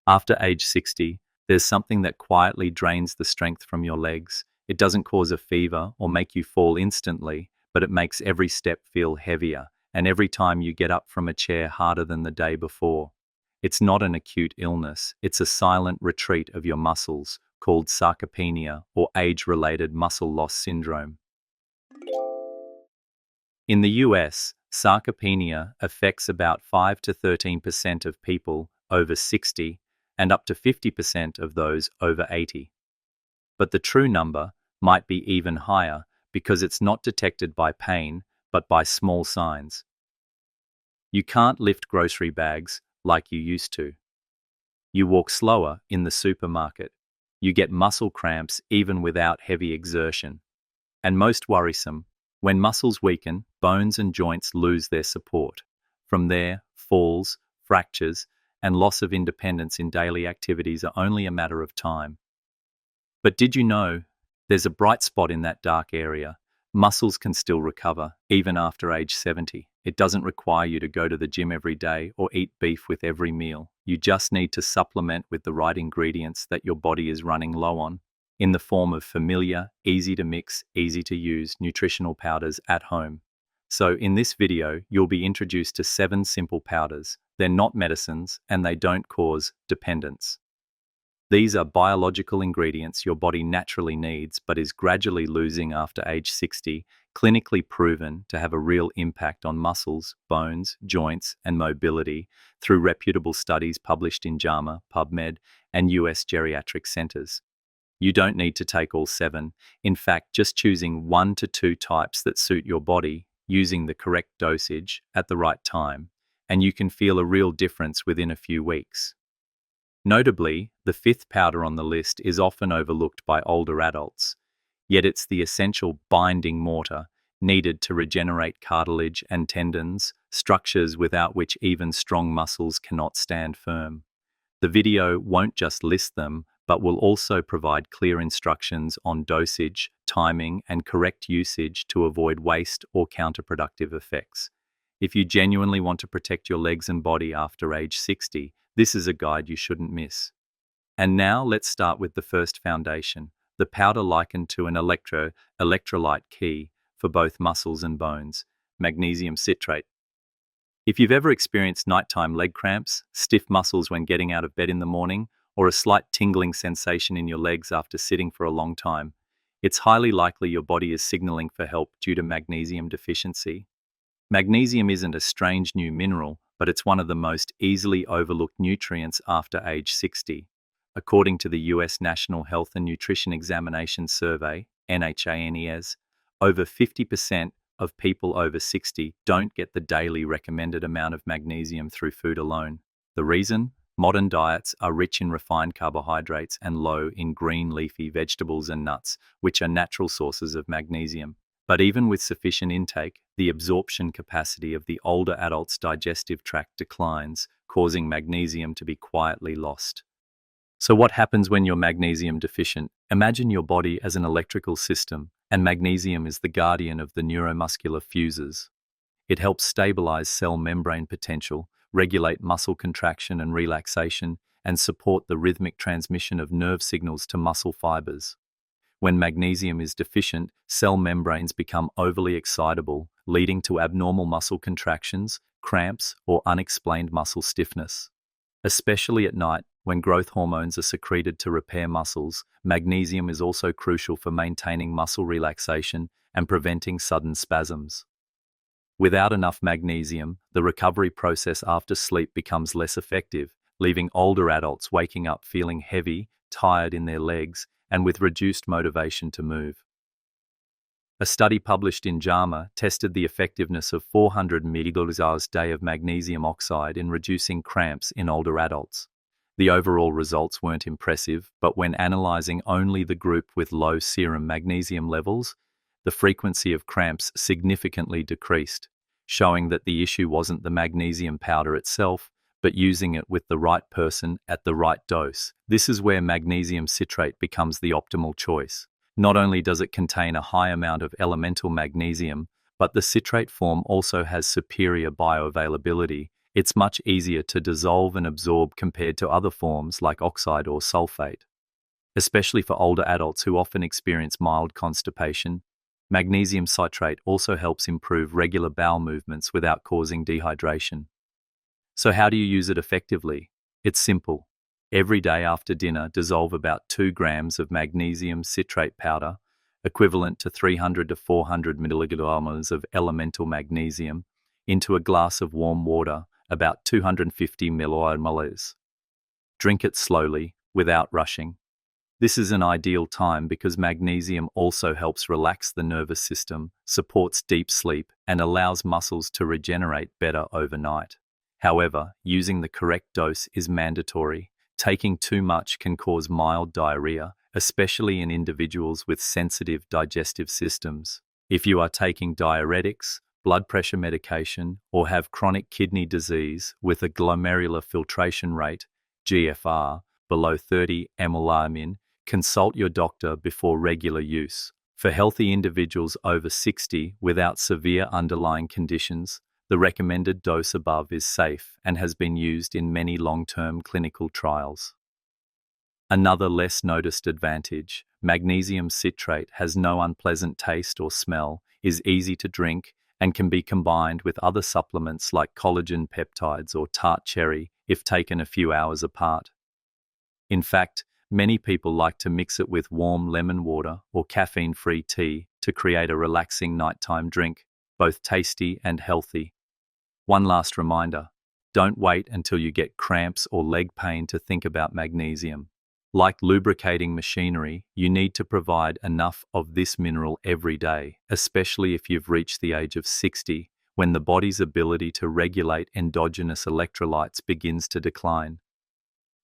After age 60, there's something that quietly drains the strength from your legs. It doesn't cause a fever or make you fall instantly, but it makes every step feel heavier, and every time you get up from a chair harder than the day before. It's not an acute illness, it's a silent retreat of your muscles, called sarcopenia or age-related muscle loss syndrome. In the US, sarcopenia affects about 5 to 13% of people over 60 and up to 50% of those over 80. But the true number might be even higher because it's not detected by pain, but by small signs. You can't lift grocery bags like you used to. You walk slower in the supermarket. You get muscle cramps even without heavy exertion. And most worrisome, when muscles weaken, bones and joints lose their support. From there, falls, fractures, and loss of independence in daily activities are only a matter of time. But did you know there's a bright spot in that dark area? Muscles can still recover, even after age 70. It doesn't require you to go to the gym every day or eat beef with every meal. You just need to supplement with the right ingredients that your body is running low on, in the form of familiar, easy to mix, easy to use nutritional powders at home. So in this video, you'll be introduced to 7 simple powders. They're not medicines and they don't cause dependence. These are biological ingredients your body naturally needs but is gradually losing after age 60, clinically proven to have a real impact on muscles, bones, joints, and mobility through reputable studies published in JAMA, PubMed, and US geriatric centers. You don't need to take all 7. In fact, just choosing 1 to 2 types that suit your body, using the correct dosage at the right time, and you can feel a real difference within a few weeks. Notably, the 5th powder on the list is often overlooked by older adults, yet it's the essential binding mortar needed to regenerate cartilage and tendons, structures without which even strong muscles cannot stand firm. The video won't just list them, but will also provide clear instructions on dosage, timing, and correct usage to avoid waste or counterproductive effects. If you genuinely want to protect your legs and body after age 60, this is a guide you shouldn't miss. And now let's start with the first foundation, the powder likened to an electrolyte key for both muscles and bones, magnesium citrate. If you've ever experienced nighttime leg cramps, stiff muscles when getting out of bed in the morning, or a slight tingling sensation in your legs after sitting for a long time, it's highly likely your body is signaling for help due to magnesium deficiency. Magnesium isn't a strange new mineral, but it's one of the most easily overlooked nutrients after age 60. According to the US National Health and Nutrition Examination Survey, NHANES, over 50% of people over 60 don't get the daily recommended amount of magnesium through food alone. The reason? Modern diets are rich in refined carbohydrates and low in green leafy vegetables and nuts, which are natural sources of magnesium. But even with sufficient intake, the absorption capacity of the older adult's digestive tract declines, causing magnesium to be quietly lost. So what happens when you're magnesium deficient? Imagine your body as an electrical system, and magnesium is the guardian of the neuromuscular fuses. It helps stabilize cell membrane potential, regulate muscle contraction and relaxation, and support the rhythmic transmission of nerve signals to muscle fibers. When magnesium is deficient, cell membranes become overly excitable, leading to abnormal muscle contractions, cramps, or unexplained muscle stiffness. Especially at night, when growth hormones are secreted to repair muscles, magnesium is also crucial for maintaining muscle relaxation and preventing sudden spasms. Without enough magnesium, the recovery process after sleep becomes less effective, leaving older adults waking up feeling heavy, tired in their legs, and with reduced motivation to move. A study published in JAMA tested the effectiveness of 400 mg a day of magnesium oxide in reducing cramps in older adults. The overall results weren't impressive, but when analyzing only the group with low serum magnesium levels, the frequency of cramps significantly decreased, showing that the issue wasn't the magnesium powder itself, but using it with the right person at the right dose. This is where magnesium citrate becomes the optimal choice. Not only does it contain a high amount of elemental magnesium, but the citrate form also has superior bioavailability, It's much easier to dissolve and absorb compared to other forms like oxide or sulfate. Especially for older adults who often experience mild constipation, magnesium citrate also helps improve regular bowel movements without causing dehydration. So how do you use it effectively? It's simple. Every day after dinner, dissolve about 2 grams of magnesium citrate powder, equivalent to 300 to 400 milligrams of elemental magnesium, into a glass of warm water, about 250 milliliters. Drink it slowly, without rushing. This is an ideal time because magnesium also helps relax the nervous system, supports deep sleep, and allows muscles to regenerate better overnight. However, using the correct dose is mandatory. Taking too much can cause mild diarrhea, especially in individuals with sensitive digestive systems. If you are taking diuretics, blood pressure medication, or have chronic kidney disease with a glomerular filtration rate, GFR, below 30 mmol/min, consult your doctor before regular use. For healthy individuals over 60 without severe underlying conditions, the recommended dose above is safe and has been used in many long-term clinical trials. Another less noticed advantage, magnesium citrate has no unpleasant taste or smell, is easy to drink, and can be combined with other supplements like collagen peptides or tart cherry if taken a few hours apart. In fact, many people like to mix it with warm lemon water or caffeine-free tea to create a relaxing nighttime drink, both tasty and healthy. One last reminder, don't wait until you get cramps or leg pain to think about magnesium. Like lubricating machinery, you need to provide enough of this mineral every day, especially if you've reached the age of 60, when the body's ability to regulate endogenous electrolytes begins to decline.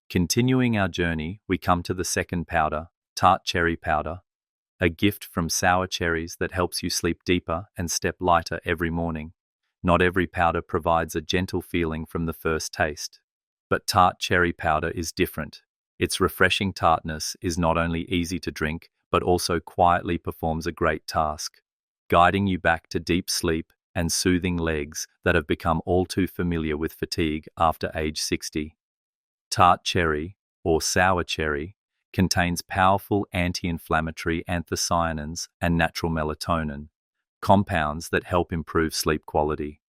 Continuing our journey, we come to the second powder, tart cherry powder, a gift from sour cherries that helps you sleep deeper and step lighter every morning. Not every powder provides a gentle feeling from the first taste, but tart cherry powder is different. Its refreshing tartness is not only easy to drink, but also quietly performs a great task, guiding you back to deep sleep and soothing legs that have become all too familiar with fatigue after age 60. Tart cherry, or sour cherry, contains powerful anti-inflammatory anthocyanins and natural melatonin, compounds that help improve sleep quality.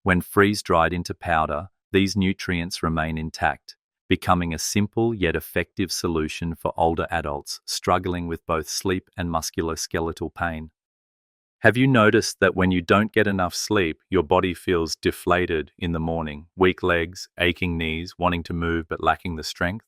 When freeze-dried into powder, these nutrients remain intact, becoming a simple yet effective solution for older adults struggling with both sleep and musculoskeletal pain. Have you noticed that when you don't get enough sleep, your body feels deflated in the morning, weak legs, aching knees, wanting to move but lacking the strength?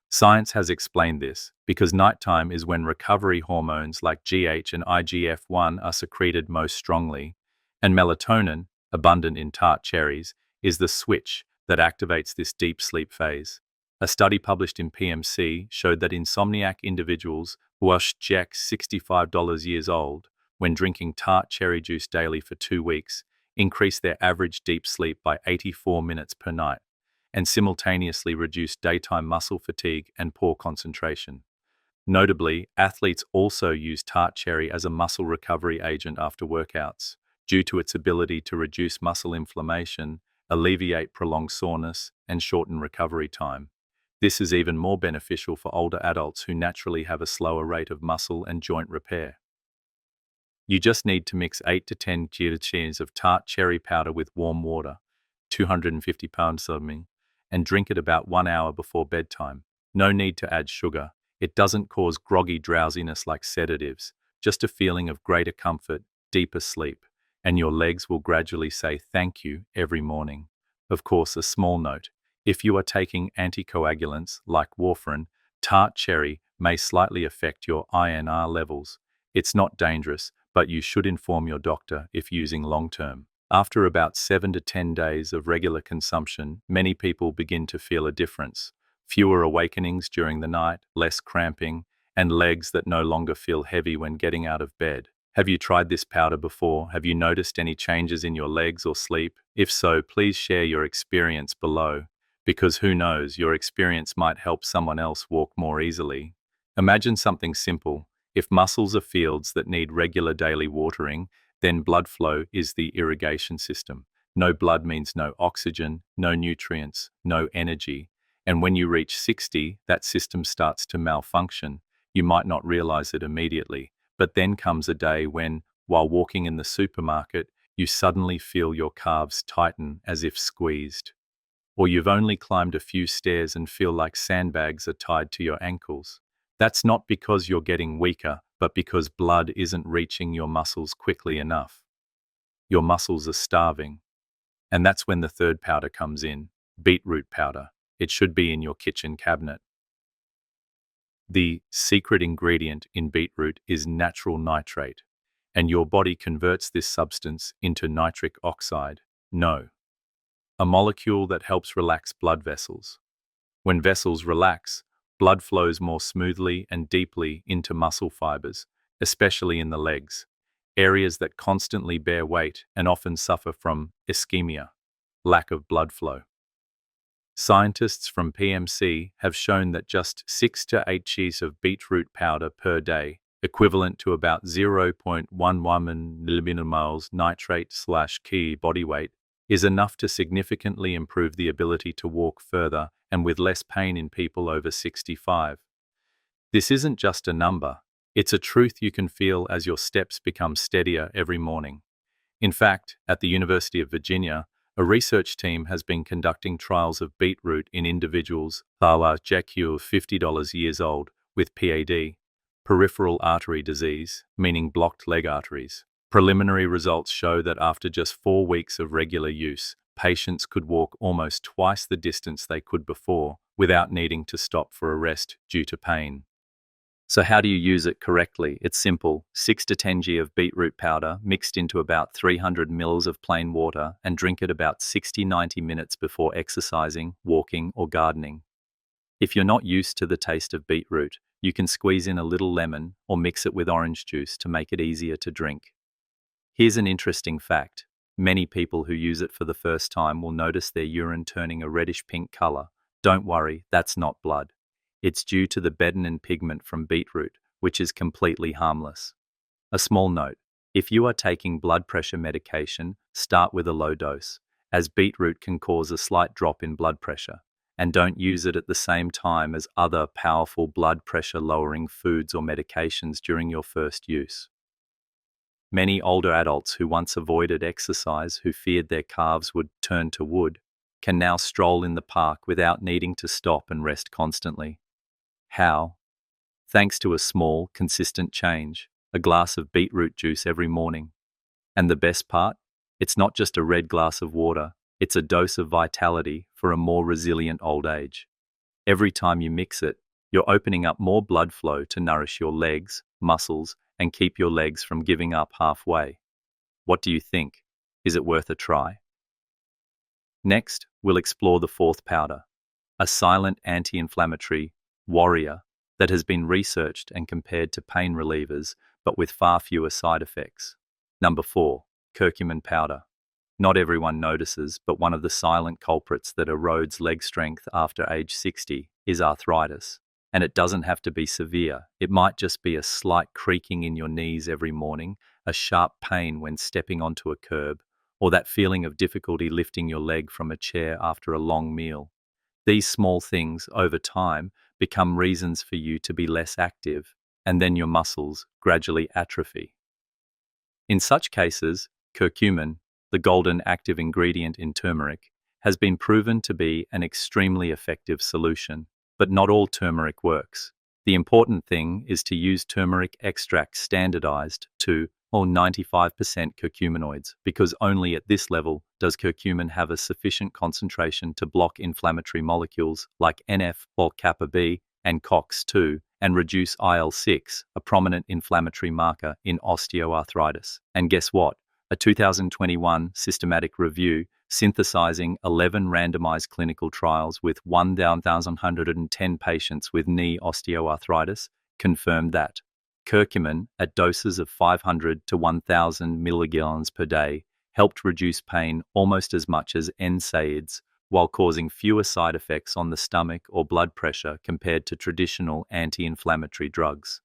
Science has explained this because nighttime is when recovery hormones like GH and IGF-1 are secreted most strongly, and melatonin, abundant in tart cherries, is the switch that activates this deep sleep phase. A study published in PMC showed that insomniac individuals who are 65 years old, when drinking tart cherry juice daily for 2 weeks, increased their average deep sleep by 84 minutes per night, and simultaneously reduced daytime muscle fatigue and poor concentration. Notably, athletes also use tart cherry as a muscle recovery agent after workouts, due to its ability to reduce muscle inflammation, alleviate prolonged soreness, and shorten recovery time. This is even more beneficial for older adults who naturally have a slower rate of muscle and joint repair. You just need to mix 8 to 10 teaspoons of tart cherry powder with warm water, 250 pounds something, and drink it about 1 hour before bedtime. No need to add sugar. It doesn't cause groggy drowsiness like sedatives, just a feeling of greater comfort, deeper sleep, and your legs will gradually say thank you every morning. Of course, a small note. If you are taking anticoagulants like warfarin, tart cherry may slightly affect your INR levels. It's not dangerous, but you should inform your doctor if using long-term. After about 7 to 10 days of regular consumption, many people begin to feel a difference. Fewer awakenings during the night, less cramping, and legs that no longer feel heavy when getting out of bed. Have you tried this powder before? Have you noticed any changes in your legs or sleep? If so, please share your experience below, because who knows, your experience might help someone else walk more easily. Imagine something simple. If muscles are fields that need regular daily watering, then blood flow is the irrigation system. No blood means no oxygen, no nutrients, no energy. And when you reach 60, that system starts to malfunction. You might not realize it immediately, but then comes a day when, while walking in the supermarket, you suddenly feel your calves tighten as if squeezed. Or you've only climbed a few stairs and feel like sandbags are tied to your ankles. That's not because you're getting weaker, but because blood isn't reaching your muscles quickly enough. Your muscles are starving. And that's when the third powder comes in, beetroot powder. It should be in your kitchen cabinet. The secret ingredient in beetroot is natural nitrate, and your body converts this substance into nitric oxide, NO, a molecule that helps relax blood vessels. When vessels relax, blood flows more smoothly and deeply into muscle fibers, especially in the legs, areas that constantly bear weight and often suffer from ischemia, lack of blood flow. Scientists from PMC have shown that just 6 to 8 sheets of beetroot powder per day, equivalent to about 0.11 millimoles nitrate/key body weight, is enough to significantly improve the ability to walk further and with less pain in people over 65. This isn't just a number, it's a truth you can feel as your steps become steadier every morning. In fact, at the University of Virginia, a research team has been conducting trials of beetroot in individuals who are 50 years old with PAD, peripheral artery disease, meaning blocked leg arteries. Preliminary results show that after just 4 weeks of regular use, patients could walk almost twice the distance they could before without needing to stop for a rest due to pain. So how do you use it correctly? It's simple. 6 to 10 g of beetroot powder mixed into about 300 ml of plain water and drink it about 60-90 minutes before exercising, walking, or gardening. If you're not used to the taste of beetroot, you can squeeze in a little lemon or mix it with orange juice to make it easier to drink. Here's an interesting fact. Many people who use it for the first time will notice their urine turning a reddish-pink color. Don't worry, that's not blood. It's due to the bedanin pigment from beetroot, which is completely harmless. A small note, if you are taking blood pressure medication, start with a low dose, as beetroot can cause a slight drop in blood pressure, and don't use it at the same time as other powerful blood pressure lowering foods or medications during your first use. Many older adults who once avoided exercise, who feared their calves would turn to wood, can now stroll in the park without needing to stop and rest constantly. How? Thanks to a small, consistent change, a glass of beetroot juice every morning. And the best part? It's not just a red glass of water, it's a dose of vitality for a more resilient old age. Every time you mix it, you're opening up more blood flow to nourish your legs, muscles, and keep your legs from giving up halfway. What do you think? Is it worth a try? Next, we'll explore the fourth powder, a silent anti-inflammatory warrior that has been researched and compared to pain relievers, but with far fewer side effects. Number 4, curcumin powder. Not everyone notices, but one of the silent culprits that erodes leg strength after age 60 is arthritis. And it doesn't have to be severe. It might just be a slight creaking in your knees every morning, a sharp pain when stepping onto a curb, or that feeling of difficulty lifting your leg from a chair after a long meal. These small things, over time, become reasons for you to be less active, and then your muscles gradually atrophy. In such cases, curcumin, the golden active ingredient in turmeric, has been proven to be an extremely effective solution. But not all turmeric works. The important thing is to use turmeric extract standardized to or 95% curcuminoids, because only at this level does curcumin have a sufficient concentration to block inflammatory molecules like NF-kappa B and COX-2 and reduce IL-6, a prominent inflammatory marker in osteoarthritis. And guess what? A 2021 systematic review synthesizing 11 randomized clinical trials with 1,110 patients with knee osteoarthritis confirmed that curcumin at doses of 500 to 1,000 milligrams per day helped reduce pain almost as much as NSAIDs, while causing fewer side effects on the stomach or blood pressure compared to traditional anti-inflammatory drugs.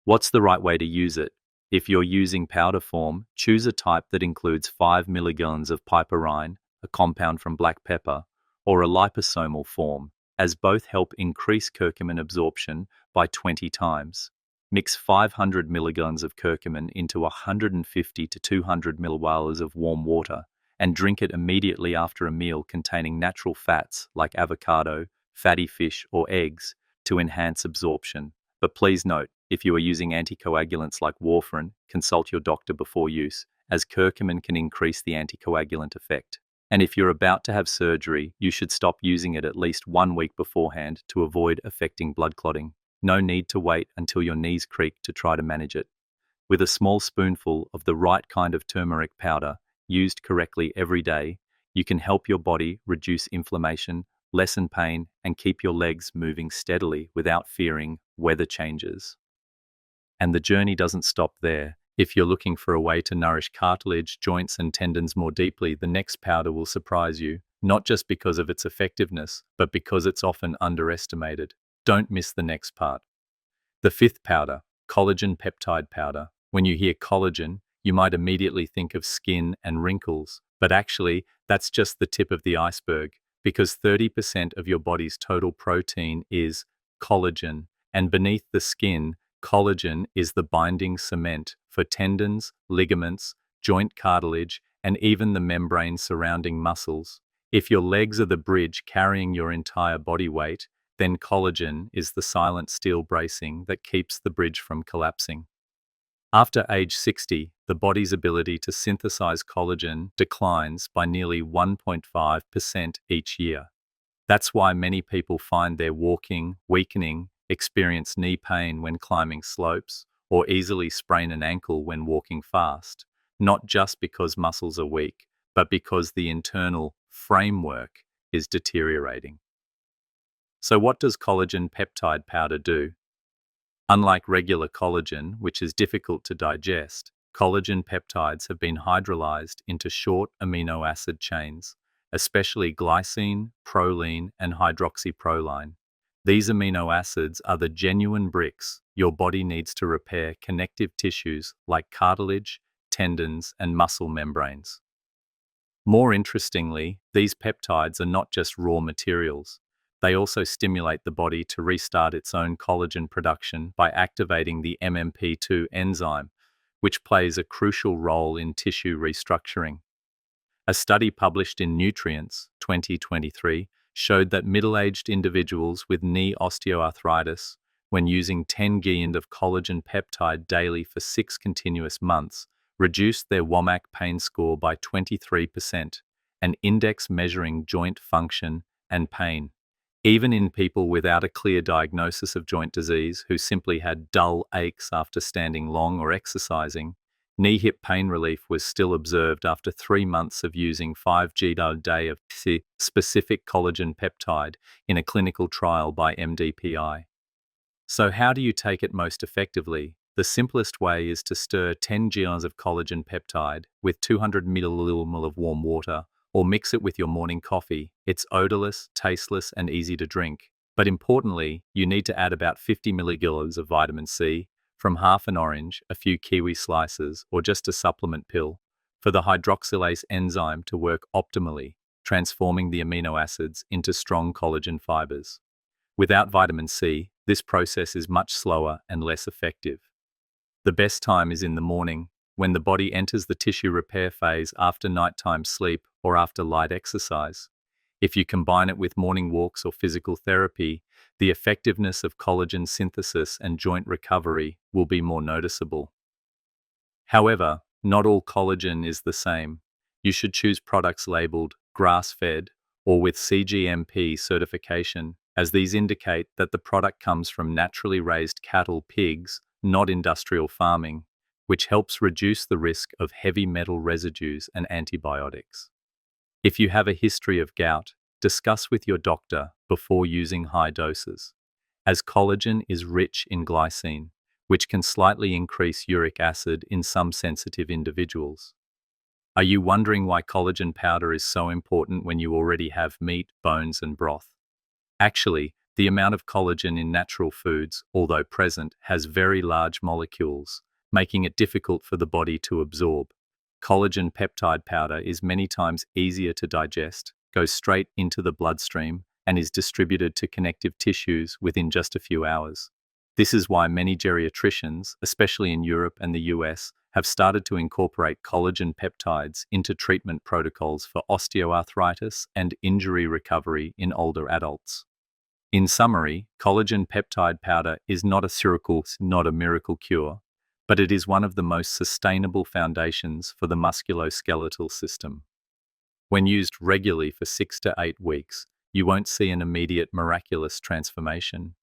What's the right way to use it? If you're using powder form, choose a type that includes 5 milligrams of piperine, a compound from black pepper, or a liposomal form, as both help increase curcumin absorption by 20 times. Mix 500 milligrams of curcumin into 150 to 200 milliliters of warm water and drink it immediately after a meal containing natural fats like avocado, fatty fish, or eggs to enhance absorption. But please note, if you are using anticoagulants like warfarin, consult your doctor before use, as curcumin can increase the anticoagulant effect. And if you're about to have surgery, you should stop using it at least 1 week beforehand to avoid affecting blood clotting. No need to wait until your knees creak to try to manage it. With a small spoonful of the right kind of turmeric powder, used correctly every day, you can help your body reduce inflammation, lessen pain, and keep your legs moving steadily without fearing weather changes. And the journey doesn't stop there. If you're looking for a way to nourish cartilage, joints, and tendons more deeply, the next powder will surprise you, not just because of its effectiveness, but because it's often underestimated. Don't miss the next part. The fifth powder, collagen peptide powder. When you hear collagen, you might immediately think of skin and wrinkles, but actually, that's just the tip of the iceberg, because 30% of your body's total protein is collagen, and beneath the skin, collagen is the binding cement for tendons, ligaments, joint cartilage, and even the membrane surrounding muscles. If your legs are the bridge carrying your entire body weight, then collagen is the silent steel bracing that keeps the bridge from collapsing. After age 60, the body's ability to synthesize collagen declines by nearly 1.5% each year. That's why many people find their walking weakening, experience knee pain when climbing slopes, or easily sprain an ankle when walking fast, not just because muscles are weak, but because the internal framework is deteriorating. So what does collagen peptide powder do? Unlike regular collagen, which is difficult to digest, collagen peptides have been hydrolyzed into short amino acid chains, especially glycine, proline, and hydroxyproline. These amino acids are the genuine bricks your body needs to repair connective tissues like cartilage, tendons, and muscle membranes. More interestingly, these peptides are not just raw materials. They also stimulate the body to restart its own collagen production by activating the MMP2 enzyme, which plays a crucial role in tissue restructuring. A study published in Nutrients 2023 showed that middle-aged individuals with knee osteoarthritis, when using 10 g of collagen peptide daily for 6 continuous months, reduced their WOMAC pain score by 23%, an index measuring joint function and pain. Even in people without a clear diagnosis of joint disease who simply had dull aches after standing long or exercising, knee-hip pain relief was still observed after 3 months of using 5 g a day of specific collagen peptide in a clinical trial by MDPI. So how do you take it most effectively? The simplest way is to stir 10 g of collagen peptide with 200 ml of warm water, or mix it with your morning coffee. It's odorless, tasteless, and easy to drink. But importantly, you need to add about 50 milligrams of vitamin C from half an orange, a few kiwi slices, or just a supplement pill for the hydroxylase enzyme to work optimally, transforming the amino acids into strong collagen fibers. Without vitamin C, this process is much slower and less effective. The best time is in the morning, when the body enters the tissue repair phase after nighttime sleep or after light exercise. If you combine it with morning walks or physical therapy, the effectiveness of collagen synthesis and joint recovery will be more noticeable. However, not all collagen is the same. You should choose products labeled grass-fed or with CGMP certification, as these indicate that the product comes from naturally raised cattle, pigs, not industrial farming, which helps reduce the risk of heavy metal residues and antibiotics. If you have a history of gout, discuss with your doctor before using high doses, as collagen is rich in glycine, which can slightly increase uric acid in some sensitive individuals. Are you wondering why collagen powder is so important when you already have meat, bones, and broth? Actually, the amount of collagen in natural foods, although present, has very large molecules, making it difficult for the body to absorb. Collagen peptide powder is many times easier to digest, goes straight into the bloodstream, and is distributed to connective tissues within just a few hours. This is why many geriatricians, especially in Europe and the US, have started to incorporate collagen peptides into treatment protocols for osteoarthritis and injury recovery in older adults. In summary, collagen peptide powder is not a miracle cure, but it is one of the most sustainable foundations for the musculoskeletal system. When used regularly for 6 to 8 weeks, you won't see an immediate miraculous transformation,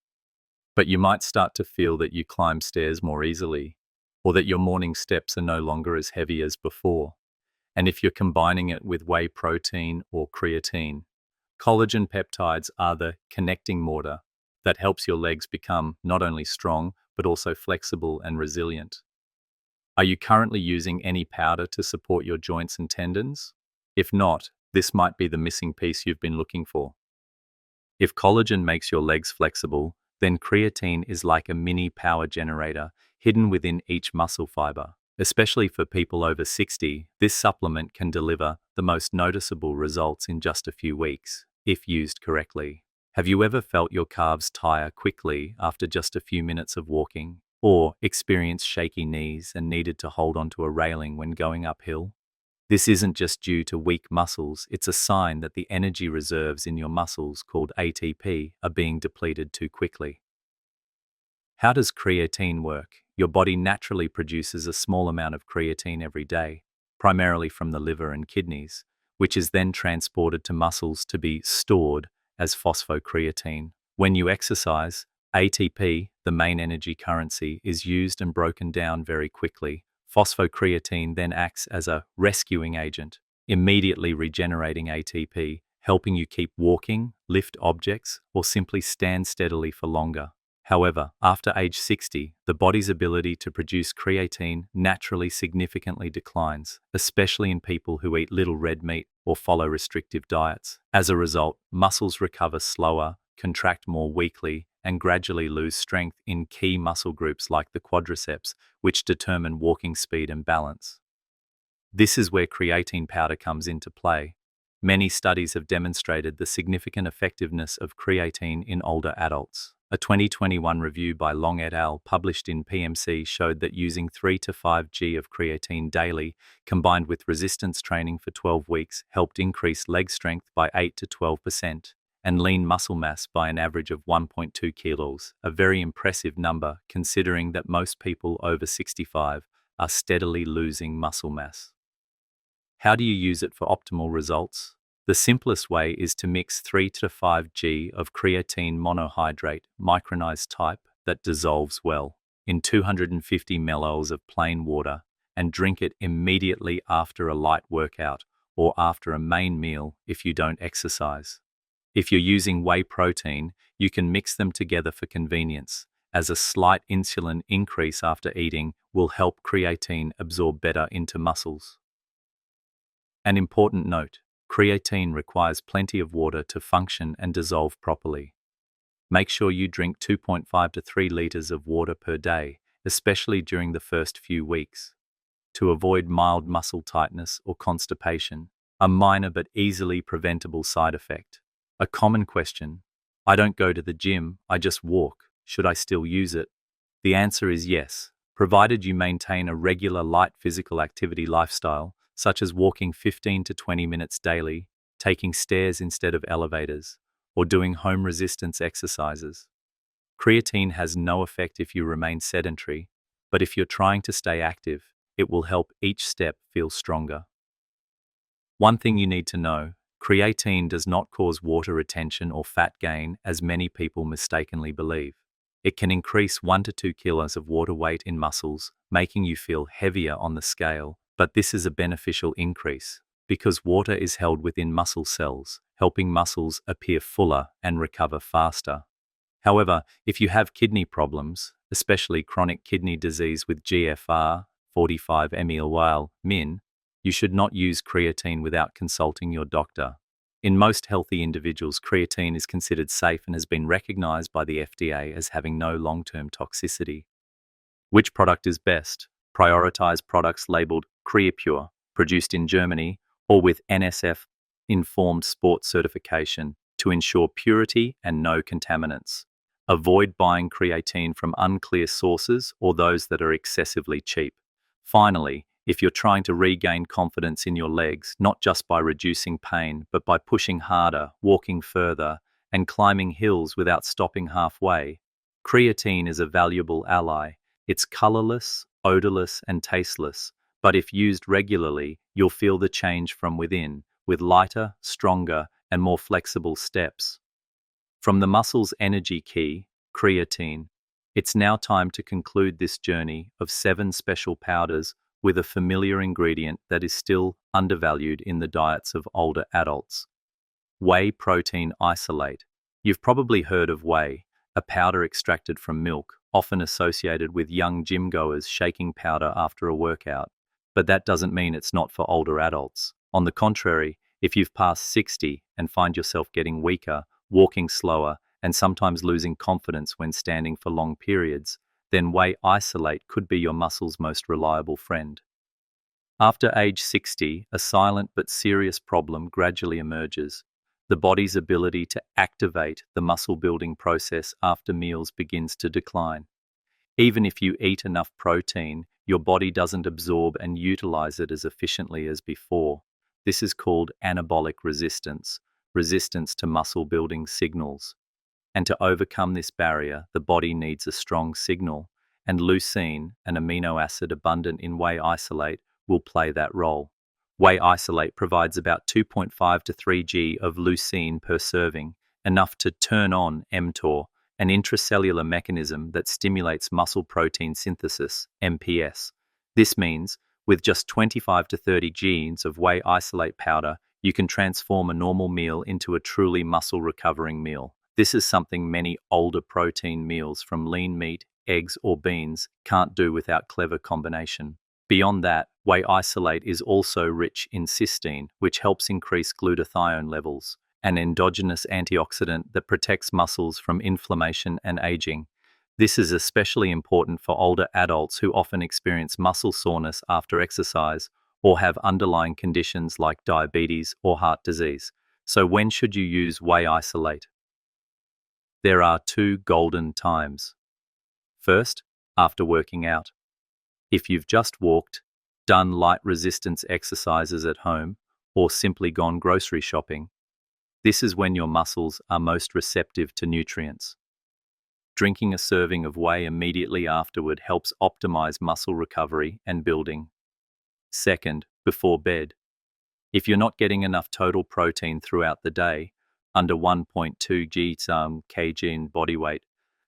but you might start to feel that you climb stairs more easily, or that your morning steps are no longer as heavy as before. And if you're combining it with whey protein or creatine, collagen peptides are the connecting mortar that helps your legs become not only strong, but also flexible and resilient. Are you currently using any powder to support your joints and tendons? If not, this might be the missing piece you've been looking for. If collagen makes your legs flexible, then creatine is like a mini power generator hidden within each muscle fiber. Especially for people over 60, this supplement can deliver the most noticeable results in just a few weeks, if used correctly. Have you ever felt your calves tire quickly after just a few minutes of walking, or experienced shaky knees and needed to hold onto a railing when going uphill? This isn't just due to weak muscles, it's a sign that the energy reserves in your muscles, called ATP, are being depleted too quickly. How does creatine work? Your body naturally produces a small amount of creatine every day, primarily from the liver and kidneys, which is then transported to muscles to be stored as phosphocreatine. When you exercise, ATP, the main energy currency, is used and broken down very quickly. Phosphocreatine then acts as a rescuing agent, immediately regenerating ATP, helping you keep walking, lift objects, or simply stand steadily for longer. However, after age 60, the body's ability to produce creatine naturally significantly declines, especially in people who eat little red meat or follow restrictive diets. As a result, muscles recover slower, contract more weakly, and gradually lose strength in key muscle groups like the quadriceps, which determine walking speed and balance. This is where creatine powder comes into play. Many studies have demonstrated the significant effectiveness of creatine in older adults. A 2021 review by Long et al. Published in PMC showed that using 3 to 5 g of creatine daily, combined with resistance training for 12 weeks, helped increase leg strength by 8 to 12% and lean muscle mass by an average of 1.2 kilos, a very impressive number considering that most people over 65 are steadily losing muscle mass. How do you use it for optimal results? The simplest way is to mix 3 to 5 g of creatine monohydrate, micronized type, that dissolves well, in 250 ml of plain water, and drink it immediately after a light workout or after a main meal if you don't exercise. If you're using whey protein, you can mix them together for convenience, as a slight insulin increase after eating will help creatine absorb better into muscles. An important note: creatine requires plenty of water to function and dissolve properly. Make sure you drink 2.5 to 3 liters of water per day, especially during the first few weeks, to avoid mild muscle tightness or constipation, a minor but easily preventable side effect. A common question: I don't go to the gym, I just walk. Should I still use it? The answer is yes, provided you maintain a regular light physical activity lifestyle, such as walking 15 to 20 minutes daily, taking stairs instead of elevators, or doing home resistance exercises. Creatine has no effect if you remain sedentary, but if you're trying to stay active, it will help each step feel stronger. One thing you need to know: creatine does not cause water retention or fat gain, as many people mistakenly believe. It can increase 1 to 2 kilos of water weight in muscles, making you feel heavier on the scale, but this is a beneficial increase because water is held within muscle cells, helping muscles appear fuller and recover faster. However, if you have kidney problems, especially chronic kidney disease with GFR, 45-MeL-Min, you should not use creatine without consulting your doctor. In most healthy individuals, creatine is considered safe and has been recognized by the FDA as having no long-term toxicity. Which product is best? Prioritize products labeled Creapure, produced in Germany, or with NSF informed sport certification to ensure purity and no contaminants. Avoid buying creatine from unclear sources or those that are excessively cheap. Finally, if you're trying to regain confidence in your legs, not just by reducing pain, but by pushing harder, walking further, and climbing hills without stopping halfway, creatine is a valuable ally. It's colorless, odorless, and tasteless, but if used regularly, you'll feel the change from within, with lighter, stronger, and more flexible steps. From the muscle's energy key, creatine, it's now time to conclude this journey of 7 special powders with a familiar ingredient that is still undervalued in the diets of older adults. Whey protein isolate. You've probably heard of whey, a powder extracted from milk, often associated with young gym goers shaking powder after a workout. But that doesn't mean it's not for older adults. On the contrary, if you've passed 60 and find yourself getting weaker, walking slower, and sometimes losing confidence when standing for long periods, then whey isolate could be your muscle's most reliable friend. After age 60, a silent but serious problem gradually emerges. The body's ability to activate the muscle-building process after meals begins to decline. Even if you eat enough protein, your body doesn't absorb and utilize it as efficiently as before. This is called anabolic resistance, resistance to muscle-building signals. And to overcome this barrier, the body needs a strong signal, and leucine, an amino acid abundant in whey isolate, will play that role. Whey isolate provides about 2.5 to 3 g of leucine per serving, enough to turn on mTOR, an intracellular mechanism that stimulates muscle protein synthesis, MPS. This means, with just 25 to 30 genes of whey isolate powder, you can transform a normal meal into a truly muscle-recovering meal. This is something many older protein meals from lean meat, eggs, or beans can't do without clever combination. Beyond that, whey isolate is also rich in cysteine, which helps increase glutathione levels, an endogenous antioxidant that protects muscles from inflammation and aging. This is especially important for older adults who often experience muscle soreness after exercise or have underlying conditions like diabetes or heart disease. So when should you use whey isolate? There are 2 golden times. First, after working out. If you've just walked, done light resistance exercises at home, or simply gone grocery shopping, this is when your muscles are most receptive to nutrients. Drinking a serving of whey immediately afterward helps optimize muscle recovery and building. Second, before bed. If you're not getting enough total protein throughout the day, under 1.2 kg in body weight,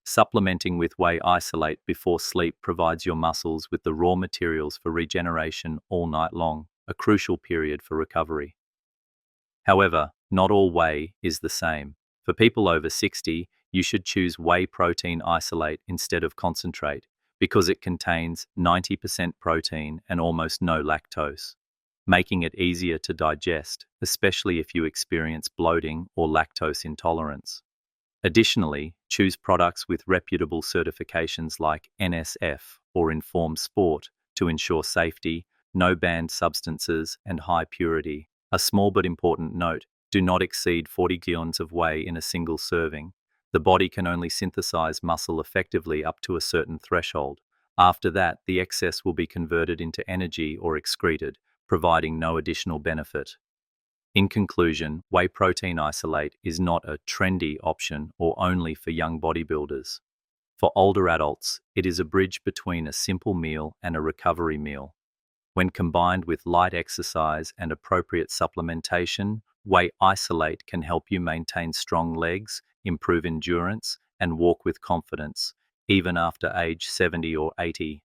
supplementing with whey isolate before sleep provides your muscles with the raw materials for regeneration all night long, a crucial period for recovery. However, not all whey is the same. For people over 60, you should choose whey protein isolate instead of concentrate because it contains 90% protein and almost no lactose, making it easier to digest, especially if you experience bloating or lactose intolerance. Additionally, choose products with reputable certifications like NSF or Informed Sport to ensure safety, no banned substances, and high purity. A small but important note, do not exceed 40 grams of whey in a single serving. The body can only synthesize muscle effectively up to a certain threshold. After that, the excess will be converted into energy or excreted, providing no additional benefit. In conclusion, whey protein isolate is not a trendy option or only for young bodybuilders. For older adults, it is a bridge between a simple meal and a recovery meal. When combined with light exercise and appropriate supplementation, whey isolate can help you maintain strong legs, improve endurance, and walk with confidence, even after age 70 or 80.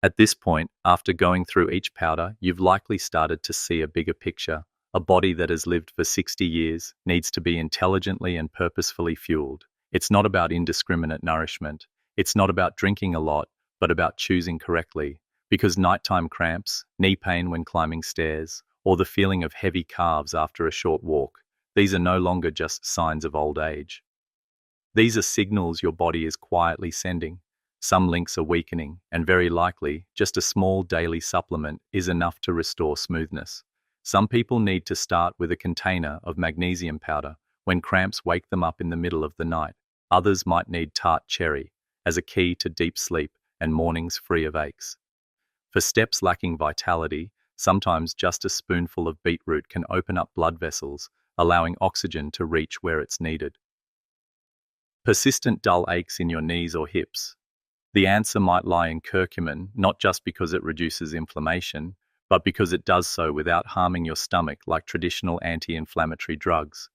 At this point, after going through each powder, you've likely started to see a bigger picture. A body that has lived for 60 years needs to be intelligently and purposefully fueled. It's not about indiscriminate nourishment. It's not about drinking a lot, but about choosing correctly. Because nighttime cramps, knee pain when climbing stairs, or the feeling of heavy calves after a short walk, these are no longer just signs of old age. These are signals your body is quietly sending. Some links are weakening, and very likely, just a small daily supplement is enough to restore smoothness. Some people need to start with a container of magnesium powder when cramps wake them up in the middle of the night. Others might need tart cherry as a key to deep sleep and mornings free of aches. For steps lacking vitality, sometimes just a spoonful of beetroot can open up blood vessels, allowing oxygen to reach where it's needed. Persistent dull aches in your knees or hips. The answer might lie in curcumin, not just because it reduces inflammation, but because it does so without harming your stomach like traditional anti-inflammatory drugs.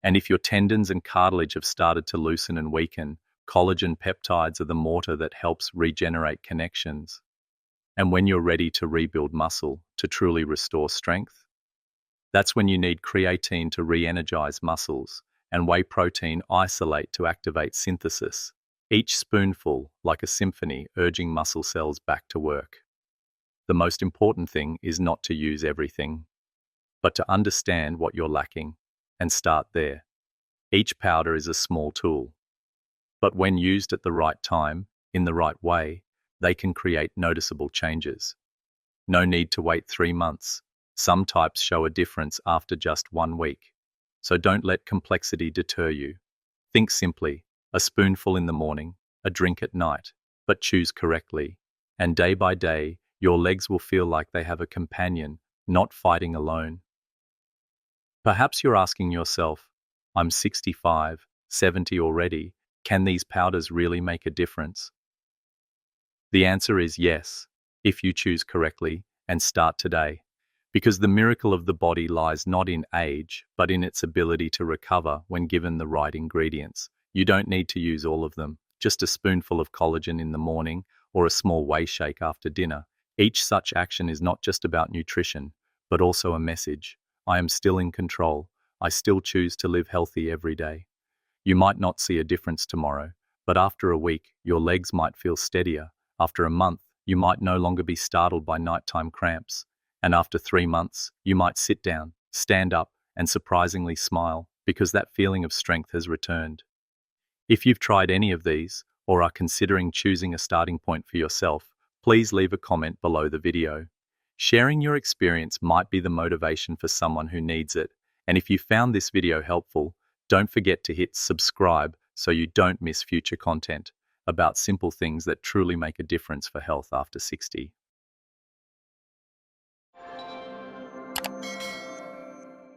And if your tendons and cartilage have started to loosen and weaken, collagen peptides are the mortar that helps regenerate connections. And when you're ready to rebuild muscle, to truly restore strength, that's when you need creatine to re-energize muscles and whey protein isolate to activate synthesis. Each spoonful like a symphony urging muscle cells back to work. The most important thing is not to use everything, but to understand what you're lacking and start there. Each powder is a small tool, but when used at the right time, in the right way, they can create noticeable changes. No need to wait 3 months. Some types show a difference after just 1 week. So don't let complexity deter you. Think simply, a spoonful in the morning, a drink at night, but choose correctly. And day by day, your legs will feel like they have a companion, not fighting alone. Perhaps you're asking yourself, I'm 65, 70 already, can these powders really make a difference? The answer is yes, if you choose correctly and start today. Because the miracle of the body lies not in age, but in its ability to recover when given the right ingredients. You don't need to use all of them, just a spoonful of collagen in the morning or a small whey shake after dinner. Each such action is not just about nutrition, but also a message. I am still in control. I still choose to live healthy every day. You might not see a difference tomorrow, but after a week, your legs might feel steadier. After a month, you might no longer be startled by nighttime cramps. And after 3 months, you might sit down, stand up, and surprisingly smile because that feeling of strength has returned. If you've tried any of these, or are considering choosing a starting point for yourself, please leave a comment below the video. Sharing your experience might be the motivation for someone who needs it. And if you found this video helpful, don't forget to hit subscribe so you don't miss future content about simple things that truly make a difference for health after 60.